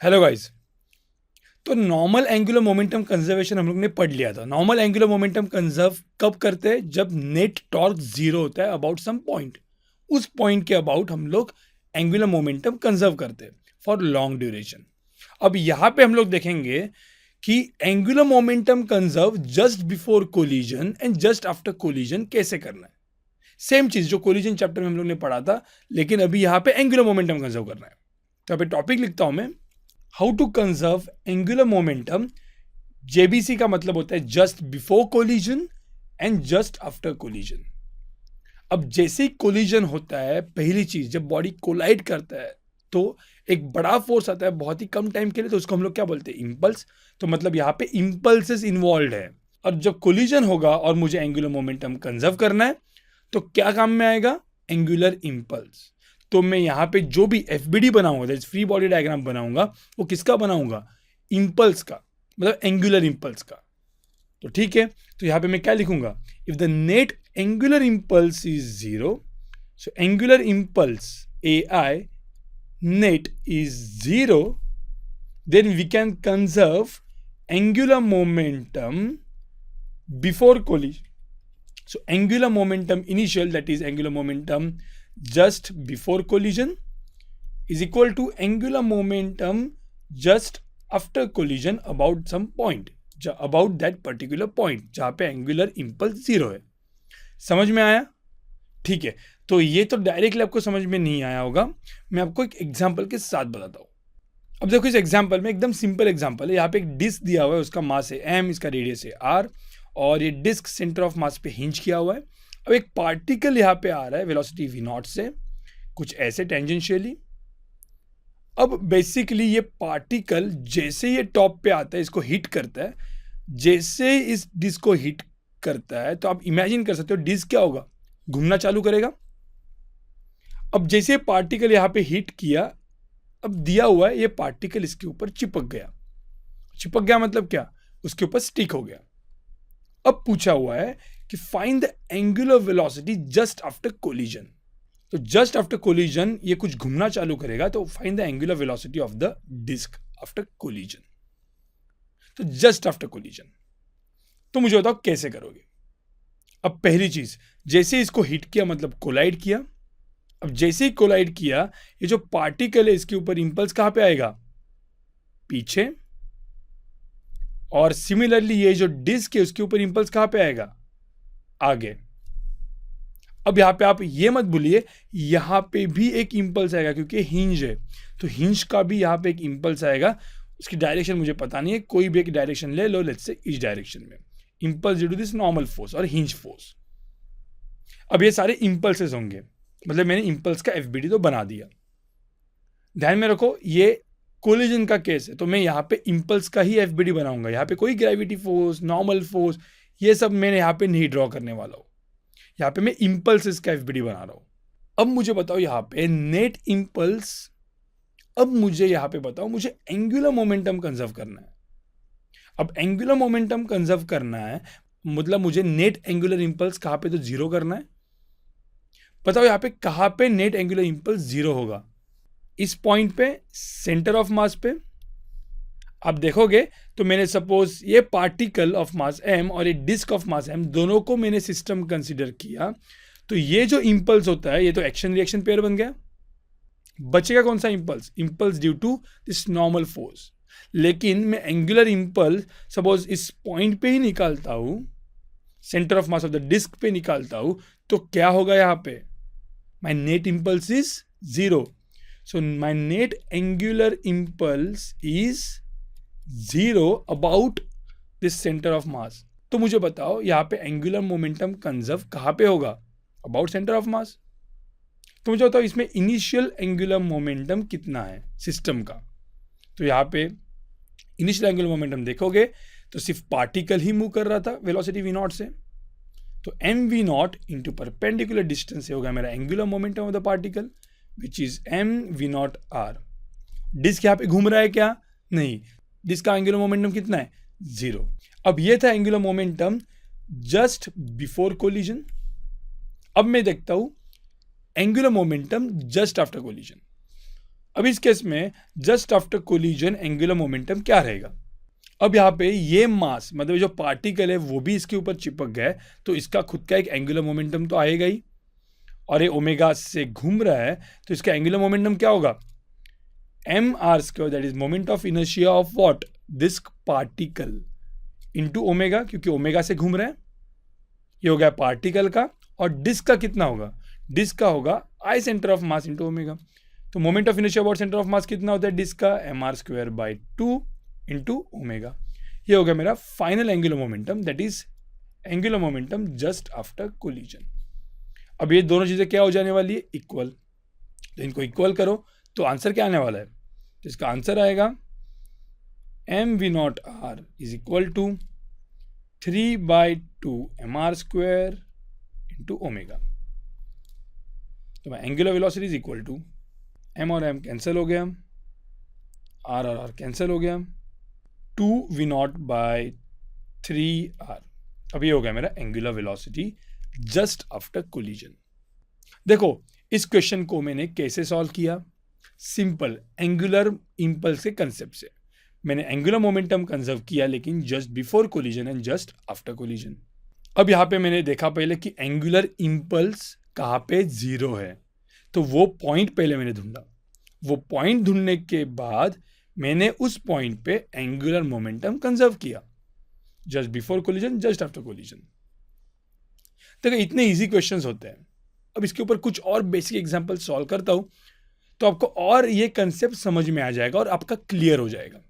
Hello guys. तो normal angular momentum conservation हम लोग ने पढ़ लिया था। नॉर्मल एंगुलर मोमेंटम कंजर्व कब करते हैं? जब नेट टॉर्क जीरो होता है अबाउट सम पॉइंट। उस पॉइंट के अबाउट हम लोग एंगुलर मोमेंटम कंजर्व करते हैं फॉर लॉन्ग ड्यूरेशन। अब यहाँ पे हम लोग देखेंगे कि angular momentum conserve just before collision and just after collision कैसे करना है। सेम चीज जो कोलिजन चैप्टर में हम लोग ने पढ़ा था, लेकिन अभी यहाँ पे एंगुलर मोमेंटम कंजर्व करना है। तो यहाँ पे टॉपिक लिखता हूं मैं, how to conserve angular momentum. JBC का मतलब होता है just before collision and just after collision. अब जैसे ही कोलिजन होता है, पहली चीज जब बॉडी कोलाइड करता है तो एक बड़ा फोर्स आता है बहुत ही कम टाइम के लिए, तो उसको हम लोग क्या बोलते हैं? इंपल्स। तो मतलब यहाँ पे इंपल्सेस इन्वॉल्व है। और जब कोलिजन होगा और मुझे एंगुलर मोमेंटम कंजर्व करना है तो क्या काम में आएगा? Angular impulse. तो मैं यहाँ पे जो भी एफबीडी बनाऊंगा, फ्री बॉडी डायग्राम बनाऊंगा, वो किसका बनाऊंगा? इंपल्स का, मतलब एंगुलर इंपल्स का। तो ठीक है, तो यहाँ पे मैं क्या लिखूंगा? If the net angular impulse is zero, so angular impulse A I net is zero, then we can conserve angular momentum before collision. So angular momentum initial, that is angular momentum just before collision, is equal to angular momentum just after collision about some point, about that particular point जहाँ पे angular impulse zero है। समझ में आया? ठीक है, तो ये तो डायरेक्टली आपको समझ में नहीं आया होगा, मैं आपको एक एग्जांपल के साथ बताता हूँ। अब देखो इस एग्जांपल में एकदम सिंपल एग्जांपल है। यहाँ पे एक डिस्क दिया हुआ है, उसका मास है m, इसका रेडियस है r, और ये डिस्क सेंटर ऑफ मास पे हिंज किया हुआ है। अब एक पार्टिकल यहाँ पे आ रहा है वेलोसिटी v0 से, कुछ ऐसे टेंजेंशियली। अब बेसिकली ये पार्टिकल जैसे ये टॉप पे आता है, इसको हिट करता है। जैसे इस डिस्क को हिट करता है तो आप इमेजिन कर सकते हो डिस्क क्या होगा? घूमना चालू करेगा। अब जैसे पार्टिकल यहाँ पे हिट किया, अब दिया हुआ है ये पार्टिकल इसके ऊपर चिपक गया। चिपक गया मतलब क्या? उसके ऊपर स्टिक हो गया। अब पूछा हुआ है कि find the angular velocity just after collision. तो जस्ट आफ्टर कोलिजन ये कुछ घूमना चालू करेगा, तो find the angular velocity of the disc after collision. तो जस्ट आफ्टर कोलिजन, तो मुझे बताओ कैसे करोगे? अब पहली चीज, जैसे इसको हिट किया मतलब कोलाइड किया। अब जैसे ही कोलाइड किया, ये जो पार्टिकल है इसके ऊपर इंपल्स कहां पे आएगा? पीछे। और सिमिलरली ये जो डिस्क है उसके ऊपर इंपल्स कहां पे आएगा? आगे। अब यहां पे आप ये मत भूलिए, यहां पे भी एक इंपल्स आएगा क्योंकि हिंज है, तो हिंज का भी यहां पे एक इंपल्स आएगा। उसकी डायरेक्शन मुझे पता नहीं है, कोई भी एक डायरेक्शन ले लो, लेट्स से इस डायरेक्शन में। Impulse due to this normal force और हिंज फोर्स। अब ये सारे इंपल्सेस होंगे, मतलब मैंने इंपल्स का एफबीडी तो बना दिया। ध्यान में रखो ये कोलिजन का केस है, तो मैं यहाँ पे इंपल्स का ही एफबीडी बनाऊंगा। यहाँ पे कोई ग्रेविटी फोर्स, नॉर्मल फोर्स, ये सब मैंने यहाँ पे नहीं ड्रॉ करने वाला हूँ। यहाँ पे मैं इंपल्स का एफबीडी बना रहा हूँ। अब मुझे बताओ यहाँ पे नेट इंपल्स। अब मुझे यहाँ पे बताओ, मुझे एंगुलर मोमेंटम कंजर्व करना है। अब एंगुलर मोमेंटम कंजर्व करना है मतलब मुझे नेट एंगुलर इंपल्स कहाँ पे? तो जीरो करना है। बताओ यहाँ पे कहाँ पे नेट एंगुलर इंपल्स जीरो होगा? इस पॉइंट पे, सेंटर ऑफ मास पे। आप देखोगे तो मैंने सपोज ये पार्टिकल ऑफ मास m और ये डिस्क ऑफ मास m, दोनों को मैंने सिस्टम कंसीडर किया, तो ये जो इंपल्स होता है ये तो एक्शन रिएक्शन पेयर बन गया। बचेगा कौन सा impulse? Impulse due to this normal force. लेकिन मैं एंगुलर इंपल्स सपोज इस पॉइंट पे ही निकालता हूं, centre of mass of the disc पे निकालता हूं, तो क्या होगा यहाँ पे? My net impulse is zero. So my net angular impulse is zero about this center of mass. तो मुझे बताओ यहाँ पे एंगुलर मोमेंटम कंजर्व कहाँ पे होगा? अबाउट सेंटर ऑफ मास। तो मुझे बताओ इसमें इनिशियल एंगुलर मोमेंटम कितना है सिस्टम का? तो यहाँ पे इनिशियल एंगुलर मोमेंटम देखोगे तो सिर्फ पार्टिकल ही मूव कर रहा था वेलोसिटी v0 से, तो M V naught into perpendicular distance से होगा मेरा angular momentum of the particle, which is M V naught R. Disc यहाँ पे घूम रहा है क्या? नहीं। डिस्क का एंगुलर मोमेंटम कितना है? जीरो। अब ये था angular momentum just before collision. अब मैं देखता हूं angular momentum just after collision. अब इस केस में just after collision angular momentum क्या रहेगा? अब यहाँ पे ये मास मतलब जो पार्टिकल है वो भी इसके ऊपर चिपक गया है, तो इसका खुद का एक एंगुलर मोमेंटम तो आएगा ही, और ये ओमेगा से घूम रहा है, तो इसका एंगुलर मोमेंटम क्या होगा? mr², that is moment of inertia of what? This particle into omega, क्योंकि ओमेगा से घूम रहे हैं, ये हो गया पार्टिकल का। और डिस्क का कितना होगा? डिस्क का होगा I centre of mass into omega. तो moment of inertia about centre of mass कितना होता है डिस्क का? mr²/2 into omega. ये हो गया मेरा final angular momentum, that is angular momentum just after collision. अब ये दोनों चीजें क्या हो जाने वाली है? इक्वल। तो इनको इक्वल करो तो आंसर क्या आने वाला है? तो इसका आंसर आएगा mv0r is equal to 3/2 mr² into omega. तो angular velocity is equal to m और m कैंसिल हो गया, r और r कैंसिल हो गया, 2v0/3r। अब ये हो गया मेरा angular velocity just after collision. देखो इस क्वेश्चन को मैंने कैसे सॉल्व किया? सिंपल, एंगुलर इंपल्स के कंसेप्ट से। मैंने एंगुलर मोमेंटम कंजर्व किया, लेकिन just before collision and just after collision. अब यहाँ पे मैंने देखा पहले कि एंगुलर इंपल्स कहाँ पे जीरो है, तो वो पॉइंट पहले मैंने ढूंढा। वो पॉइंट ढूंढने के बाद मैंने उस पॉइंट पे एंगुलर मोमेंटम कंजर्व किया, just before collision, just after collision. देखो इतने इजी क्वेश्चंस होते हैं। अब इसके ऊपर कुछ और बेसिक एग्जांपल सॉल्व करता हूं, तो आपको और ये कंसेप्ट समझ में आ जाएगा और आपका क्लियर हो जाएगा।